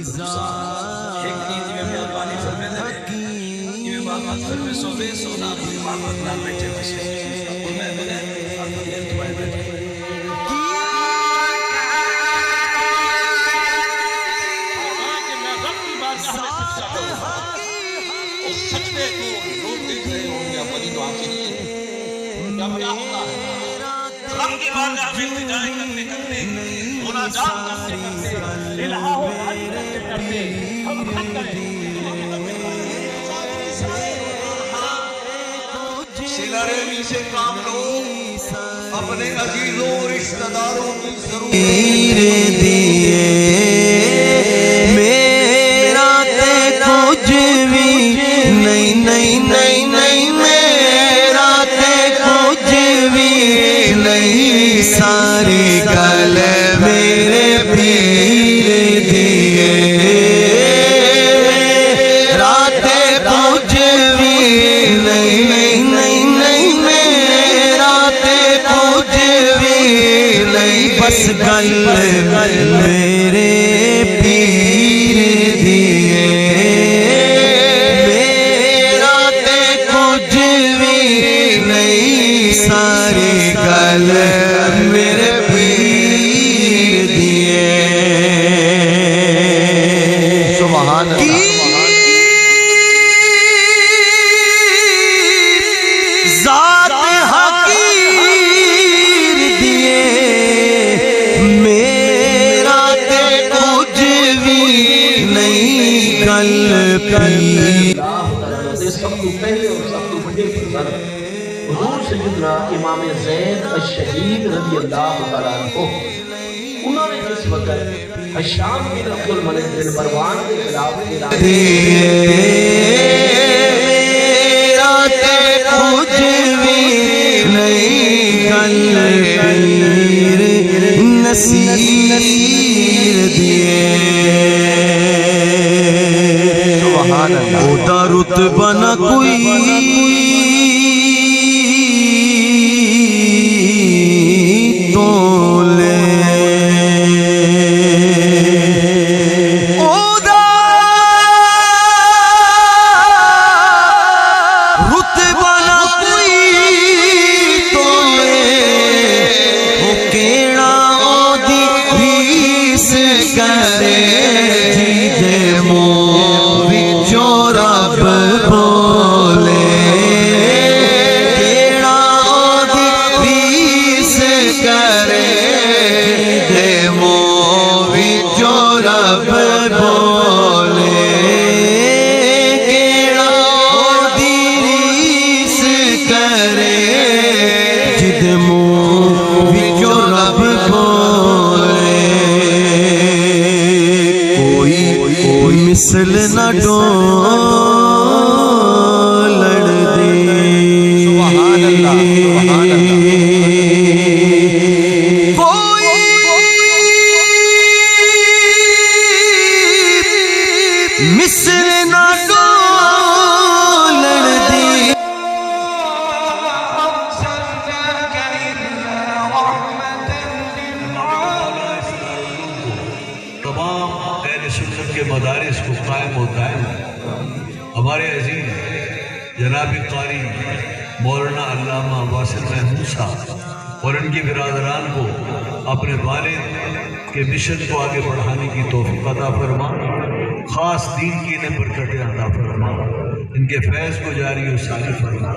ایک نیت میں بیابانی فرمے دے یہ بات فرمے صوبے سونا بات بدلان بیٹھے بسے اور میں بلے آتا دیر دعائے بیٹھے اس سجدے کو لوگ دیکھ رہے ہوں گے اپنی دعا کے لیے کیا کیا ہوتا ہے رب کی بارگاہ میں التجائے کرتے کرتے مناجات کرتے کرتے الہا و راج کرتے کرتے ہم تھک گئے سلارمی سے کام لو اپنے عزیزوں رشتہ داروں کی ضرورت دیئے میرا تے کچھ بھی نہیں نہیں نہیں نہیں میرا تے کچھ بھی نہیں ساری گل میرے پیر دیئے میرا تے کچھ بھی نہیں نہیں نہیں نہیں میرا تے کچھ بھی نہیں بس گل میرے پیر دیئے میرا تے کچھ بھی نہیں ساری گل میرے پیر دیئے سبحان اللہ ذات حقیر دیئے میرا تے کچھ بھی نہیں گل پیر سب تو پہلے اور سب تو بڑے پیغمبر حضور سیدنا امام زید الشہید رضی اللہ تعالیٰ عنہ انہوں نے جس وقت حشام بن عبد الملک بن مروان کے خلاف میرا تے کچھ بھی نہیں گل پیر نصیر دیئے سبحان اللہ اودا رتبہ نہ کوئی تولے اودا رتبہ نہ کوئی تولے او کیڑا اودی ریس کرے جیدے منہ وچوں رب بولے کیڑا اودی ریس کرے جیدے منہ وچوں رب بولے کیڑا اودی ریس کرے جیدے منہ وچوں رب بولے کوئی مثل نہ ڈولڑ دے سبحان اللہ سبحان اللہ کوئی مثل نہ ڈولڑ دے تمام اہل سنت کے مدارس کو قائم و دائم ہمارے عزیز جناب قاری مولانا علامہ واصل محمود صاحب اور ان کی برادران کو اپنے والد کے مشن کو آگے بڑھانے کی توفیق عطا فرما خاص دین کی انہیں برکتیں عطا فرما ان کے فیض کو جاری و ساری فرما